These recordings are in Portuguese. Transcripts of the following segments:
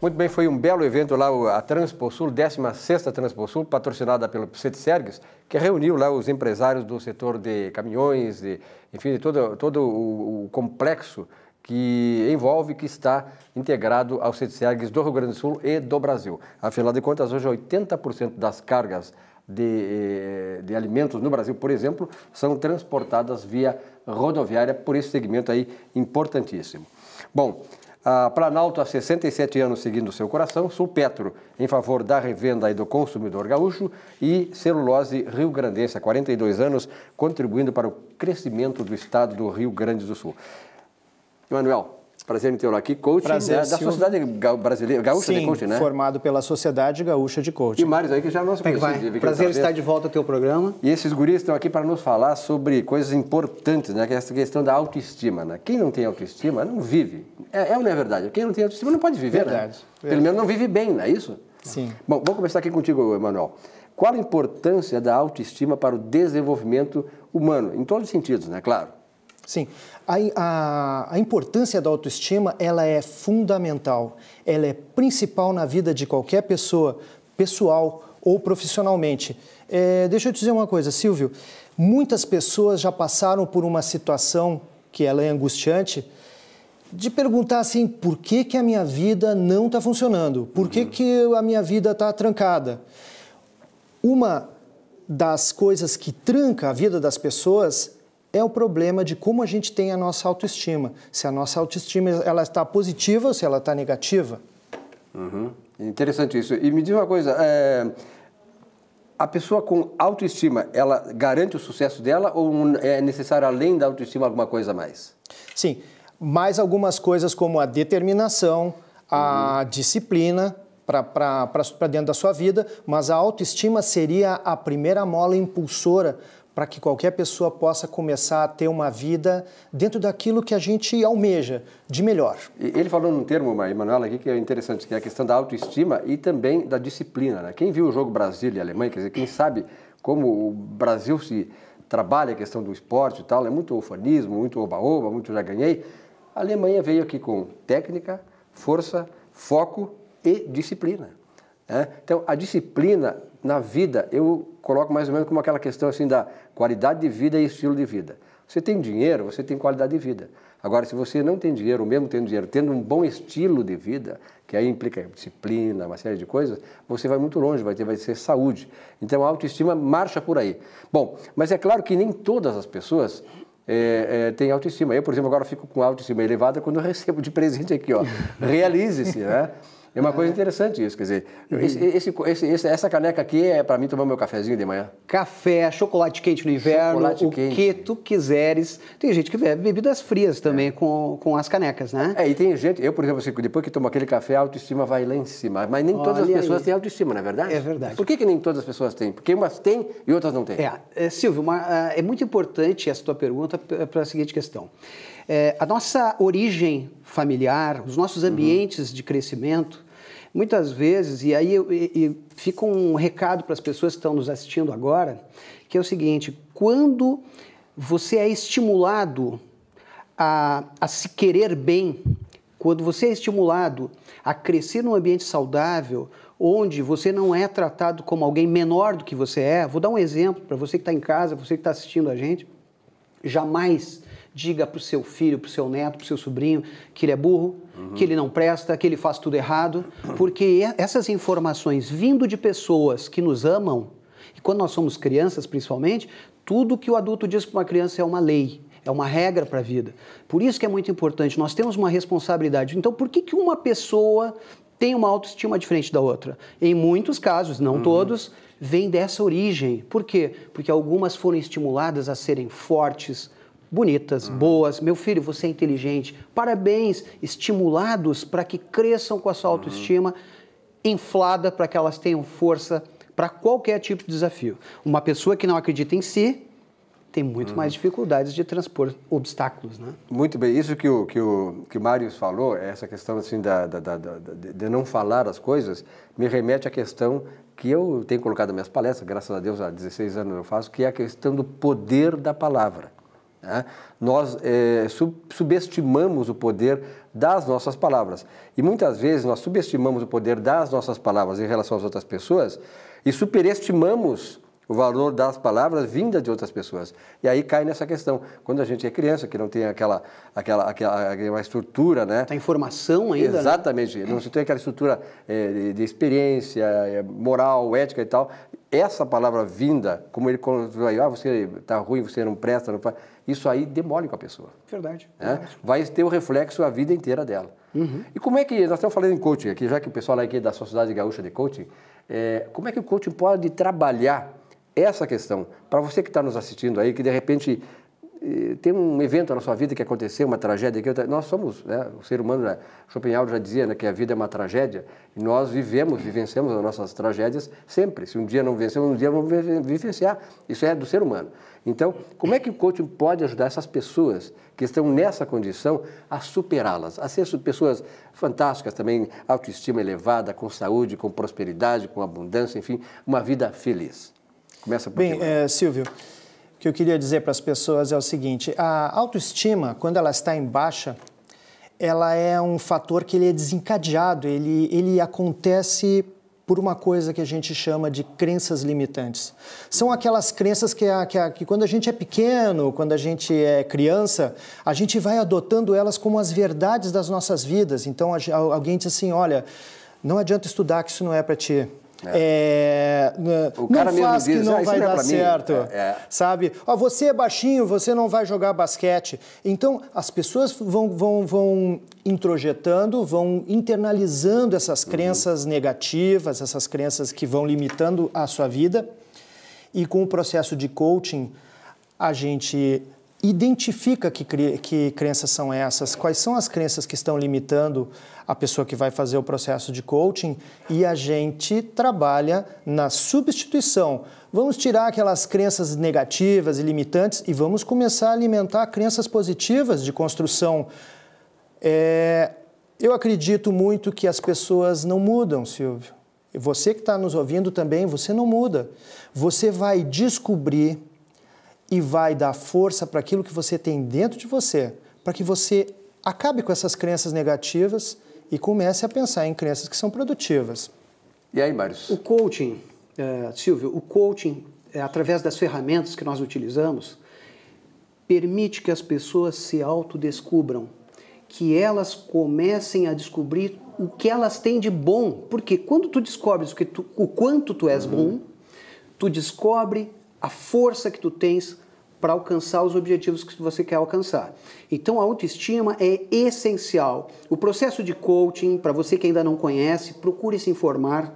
Muito bem, foi um belo evento lá, a Transposul, 16ª Transposul, patrocinada pelo CETSERGS, que reuniu lá os empresários do setor de caminhões, enfim, de todo o complexo que envolve, que está integrado ao CETSERGS do Rio Grande do Sul e do Brasil. Afinal de contas, hoje 80% das cargas de alimentos no Brasil, por exemplo, são transportadas via rodoviária por esse segmento aí importantíssimo. Bom, a Planalto há 67 anos seguindo seu coração, Sulpetro em favor da revenda e do consumidor gaúcho e Celulose Rio Grandense há 42 anos contribuindo para o crescimento do estado do Rio Grande do Sul. Emanuel, prazer em tê-lo aqui, coaching, prazer, da Sociedade Brasileira, Gaúcha de Coaching, né? Formado pela Sociedade Gaúcha de Coaching. E Mário aí que já nós conhecemos. Prazer estar de volta ao teu programa. E esses guris estão aqui para nos falar sobre coisas importantes, né? Que é essa questão da autoestima, né? Quem não tem autoestima não vive. É ou não é verdade? Quem não tem autoestima não pode viver, verdade, né? Pelo menos não vive bem, não é isso? Sim. Bom, vou começar aqui contigo, Emanuel. Qual a importância da autoestima para o desenvolvimento humano? Em todos os sentidos, né? Claro. Sim, a importância da autoestima, ela é fundamental, ela é principal na vida de qualquer pessoa, pessoal ou profissionalmente. Deixa eu te dizer uma coisa, Silvio, muitas pessoas já passaram por uma situação que ela é angustiante, de perguntar assim, por que a minha vida não está funcionando? Por que a minha vida está trancada? Uma das coisas que tranca a vida das pessoas é o problema de como a gente tem a nossa autoestima. Se a nossa autoestima ela está positiva ou se ela está negativa. Interessante isso. E me diz uma coisa, a pessoa com autoestima, ela garante o sucesso dela ou é necessário, além da autoestima, alguma coisa a mais? Sim, mais algumas coisas como a determinação, a disciplina para dentro da sua vida, mas a autoestima seria a primeira mola impulsora para que qualquer pessoa possa começar a ter uma vida dentro daquilo que a gente almeja, de melhor. Ele falou num termo, Emanuel, aqui que é interessante, que é a questão da autoestima e também da disciplina, né? Quem viu o jogo Brasil e Alemanha, quer dizer, quem sabe como o Brasil se trabalha a questão do esporte e tal, é muito ufanismo, muito oba-oba, muito já ganhei. A Alemanha veio aqui com técnica, força, foco e disciplina. Né? Então, a disciplina na vida, eu coloco mais ou menos como aquela questão assim da qualidade de vida e estilo de vida. Você tem dinheiro, você tem qualidade de vida. Agora, se você não tem dinheiro, ou mesmo tendo dinheiro, tendo um bom estilo de vida, que aí implica disciplina, uma série de coisas, você vai muito longe, vai ser saúde. Então, a autoestima marcha por aí. Bom, mas é claro que nem todas as pessoas têm autoestima. Eu, por exemplo, agora fico com autoestima elevada quando eu recebo de presente aqui, ó, realize-se, né? É uma coisa interessante isso, quer dizer, essa caneca aqui é para mim tomar meu cafezinho de manhã. Café, chocolate quente no inverno, que tu quiseres. Tem gente que bebe bebidas frias também com as canecas, né? E tem gente, eu por exemplo, assim, depois que tomo aquele café, a autoestima vai lá em cima, mas nem todas as pessoas têm autoestima, não é verdade? É verdade. Por que nem todas as pessoas têm? Porque umas têm e outras não têm. Silvio, é muito importante essa tua pergunta para a seguinte questão. A nossa origem familiar, os nossos ambientes de crescimento, muitas vezes, e aí fica um recado para as pessoas que estão nos assistindo agora, que é o seguinte, quando você é estimulado a se querer bem, quando você é estimulado a crescer num ambiente saudável, onde você não é tratado como alguém menor do que você é, vou dar um exemplo para você que está em casa, você que está assistindo a gente, jamais diga para o seu filho, para o seu neto, para o seu sobrinho que ele é burro, que ele não presta, que ele faz tudo errado, porque essas informações vindo de pessoas que nos amam, e quando nós somos crianças principalmente, tudo que o adulto diz para uma criança é uma lei, é uma regra para a vida. Por isso que é muito importante, nós temos uma responsabilidade. Então, por que uma pessoa tem uma autoestima diferente da outra? Em muitos casos, não todos, vem dessa origem. Por quê? Porque algumas foram estimuladas a serem fortes, bonitas, boas. Meu filho, você é inteligente. Parabéns, estimulados para que cresçam com a sua autoestima inflada, para que elas tenham força para qualquer tipo de desafio. Uma pessoa que não acredita em si tem muito mais dificuldades de transpor obstáculos, né? Muito bem. Isso que o Mário falou, essa questão assim de não falar as coisas, me remete à questão que eu tenho colocado nas minhas palestras, graças a Deus há 16 anos eu faço, que é a questão do poder da palavra. né? Nós subestimamos o poder das nossas palavras. E muitas vezes nós subestimamos o poder das nossas palavras em relação às outras pessoas e superestimamos o valor das palavras vindas de outras pessoas. E aí cai nessa questão. Quando a gente é criança, que não tem aquela estrutura, né? A informação ainda. Exatamente. Né? Não se tem aquela estrutura de experiência, moral, ética e tal. Essa palavra vinda, como ele construiu aí, você está ruim, você não presta, não faz. Isso aí demole com a pessoa. Verdade. Né? Vai ter o reflexo a vida inteira dela. Uhum. E como é que, nós estamos falando em coaching aqui, já que o pessoal aqui da Sociedade Gaúcha de Coaching, como é que o coaching pode trabalhar essa questão? Para você que está nos assistindo aí, que de repente tem um evento na sua vida que aconteceu, uma tragédia, nós somos, né, o ser humano, né, Schopenhauer já dizia, né, que a vida é uma tragédia, e nós vivenciamos as nossas tragédias sempre. Se um dia não vencemos, um dia vamos vivenciar. Isso é do ser humano. Então, como é que o coaching pode ajudar essas pessoas que estão nessa condição a superá-las, a ser pessoas fantásticas também, autoestima elevada, com saúde, com prosperidade, com abundância, enfim, uma vida feliz? Começa por Bem, Silvio, o que eu queria dizer para as pessoas é o seguinte: a autoestima, quando ela está em baixa, ela é um fator que ele é desencadeado, ele acontece por uma coisa que a gente chama de crenças limitantes. São aquelas crenças que quando a gente é pequeno, quando a gente é criança, a gente vai adotando elas como as verdades das nossas vidas. Então, alguém diz assim, olha, não adianta estudar que isso não é para ti. O cara não faz mesmo diz, que não vai dar certo, sabe? Você é baixinho, você não vai jogar basquete. Então, as pessoas vão introjetando, vão internalizando essas crenças negativas, essas crenças que vão limitando a sua vida. E com o processo de coaching, a gente identifica que crenças são essas, quais são as crenças que estão limitando a pessoa que vai fazer o processo de coaching, e a gente trabalha na substituição. Vamos tirar aquelas crenças negativas e limitantes e vamos começar a alimentar crenças positivas de construção. Eu acredito muito que as pessoas não mudam, Silvio. Você que está nos ouvindo também, você não muda. Você vai descobrir e vai dar força para aquilo que você tem dentro de você, para que você acabe com essas crenças negativas e comece a pensar em crenças que são produtivas. E aí, Mários? O coaching, Silvio, o coaching, através das ferramentas que nós utilizamos, permite que as pessoas se autodescubram, que elas comecem a descobrir o que elas têm de bom. Porque quando tu descobres o quanto tu és bom, tu descobre a força que tu tens para alcançar os objetivos que você quer alcançar. Então, a autoestima é essencial. O processo de coaching, para você que ainda não conhece, procure se informar,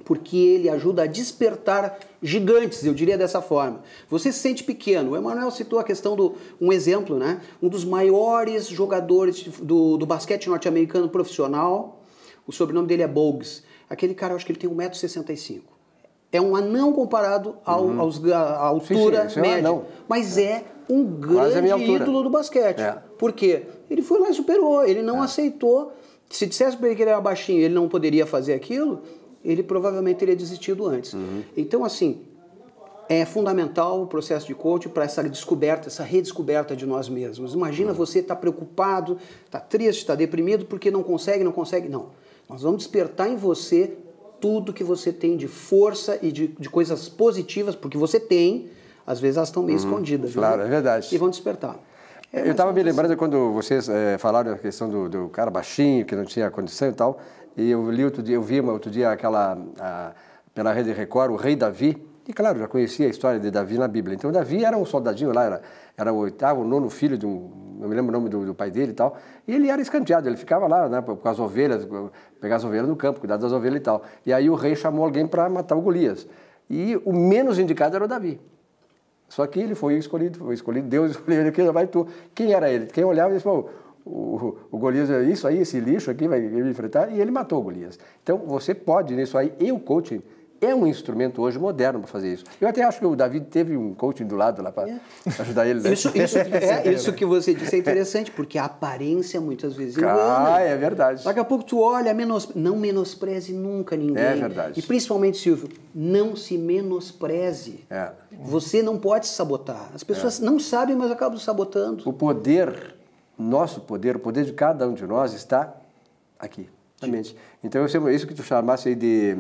porque ele ajuda a despertar gigantes, eu diria dessa forma. Você se sente pequeno. O Emanuel citou a questão um exemplo, né? Um dos maiores jogadores do basquete norte-americano profissional, o sobrenome dele é Bogues. Aquele cara, eu acho que ele tem 1,65 m. É um anão comparado à altura média, mas é um grande ídolo do basquete. Por quê? Ele foi lá e superou, ele não aceitou. Se dissesse para ele que ele era baixinho e ele não poderia fazer aquilo, ele provavelmente teria desistido antes. Então, assim, é fundamental o processo de coaching para essa descoberta, essa redescoberta de nós mesmos. Imagina você estar preocupado, está triste, está deprimido porque não consegue. Não, nós vamos despertar em você tudo que você tem de força e de coisas positivas, porque você tem, às vezes elas estão meio escondidas. Claro, é verdade. E vão despertar. Eu estava me lembrando quando vocês falaram a questão do cara baixinho, que não tinha condição e tal, e eu vi outro dia pela Rede Record, o rei Davi, e claro, já conhecia a história de Davi na Bíblia. Então Davi era um soldadinho lá, era o 8º, 9º filho de não me lembro o nome do pai dele e tal, e ele era escanteado, ele ficava lá, né, com as ovelhas, pegar as ovelhas no campo, cuidar das ovelhas e tal. E aí o rei chamou alguém para matar o Golias. E o menos indicado era o Davi. Só que ele foi escolhido, Deus escolheu ele, que vai tu. Quem era ele? Quem olhava e disse, o Golias, isso aí, esse lixo aqui vai me enfrentar, e ele matou o Golias. Então você pode, nisso aí, e o coaching é um instrumento hoje moderno para fazer isso. Eu até acho que o Davi teve um coaching do lado lá para ajudar ele. Né? Isso que você disse é interessante, porque a aparência muitas vezes engana. É verdade. Daqui a pouco tu olha, não menospreze nunca ninguém. É verdade. E principalmente, Silvio, não se menospreze. Você não pode se sabotar. As pessoas não sabem, mas acabam sabotando. O poder, nosso poder, o poder de cada um de nós está aqui, na mente. Então eu chamo isso que tu chamasse aí de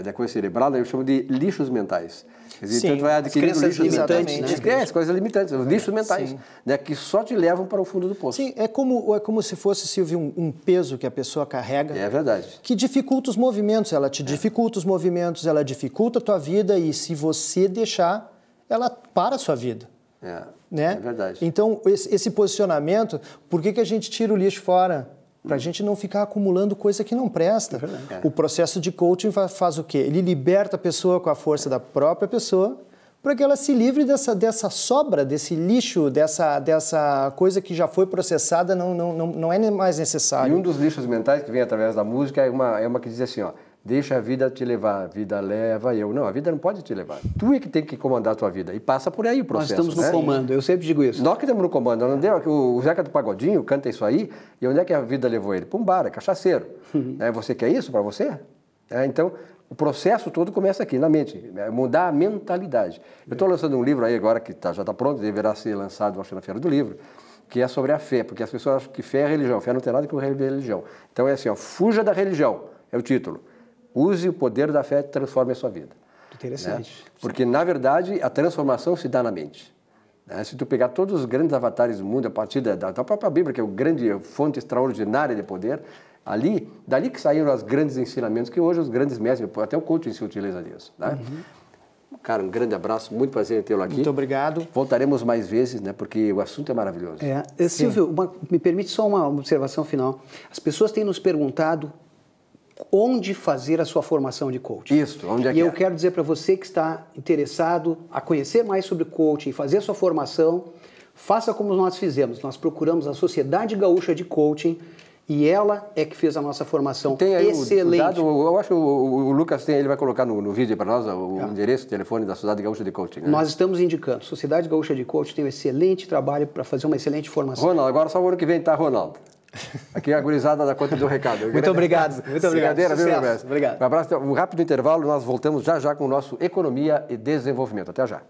da coisa cerebral, né? Eu chamo de lixos mentais. Quer dizer, então tu vai adquirindo lixos limitantes, né? As coisas limitantes, os lixos mentais, né? Que só te levam para o fundo do poço. Sim, é como se fosse, Silvio, um peso que a pessoa carrega. É verdade. Que dificulta os movimentos, ela te dificulta os movimentos, ela dificulta a tua vida e se você deixar, ela para a sua vida. Né? É verdade. Então, esse posicionamento, por que a gente tira o lixo fora? Para a gente não ficar acumulando coisa que não presta. O processo de coaching faz o quê? Ele liberta a pessoa com a força da própria pessoa para que ela se livre dessa sobra, desse lixo, dessa coisa que já foi processada, não é mais necessário. E um dos lixos mentais que vem através da música é uma que diz assim, ó, deixa a vida te levar, a vida leva eu. Não, a vida não pode te levar. Tu é que tem que comandar a tua vida. E passa por aí o processo. Nós estamos no comando, eu sempre digo isso. Nós que estamos no comando. Não deu, o Zeca do Pagodinho canta isso aí, e onde é que a vida levou ele? Para um bar, é cachaceiro. Você quer isso para você? Então, o processo todo começa aqui, na mente. Mudar a mentalidade. Eu estou lançando um livro aí agora, que já está pronto, deverá ser lançado, acho que na Feira do Livro, que é sobre a fé, porque as pessoas acham que fé é religião. Fé não tem nada com religião. Então é assim, ó, fuja da religião, é o título. Use o poder da fé e transforme a sua vida. Interessante. Né? Porque, na verdade, a transformação se dá na mente. Né? Se tu pegar todos os grandes avatares do mundo, a partir da própria Bíblia, que é a fonte extraordinária de poder, dali que saíram os grandes ensinamentos que hoje os grandes mestres, até o coaching se utiliza disso. Né? Cara, um grande abraço, muito prazer em tê-lo aqui. Muito obrigado. Voltaremos mais vezes, né? Porque o assunto é maravilhoso. Silvio, me permite só uma observação final. As pessoas têm nos perguntado onde fazer a sua formação de coaching. Isso, onde é que E eu quero dizer para você que está interessado a conhecer mais sobre coaching, fazer a sua formação, faça como nós fizemos. Nós procuramos a Sociedade Gaúcha de Coaching e ela é que fez a nossa formação excelente. Eu acho que o Lucas ele vai colocar no vídeo para nós o endereço, o telefone da Sociedade Gaúcha de Coaching. Né? Nós estamos indicando. Sociedade Gaúcha de Coaching tem um excelente trabalho para fazer uma excelente formação. Ronaldo, agora só o ano que vem, tá, Ronaldo? Aqui é a gurizada da conta do recado. Muito obrigado. Muito obrigado. Obrigado. Um rápido intervalo, nós voltamos já com o nosso Economia e Desenvolvimento. Até já.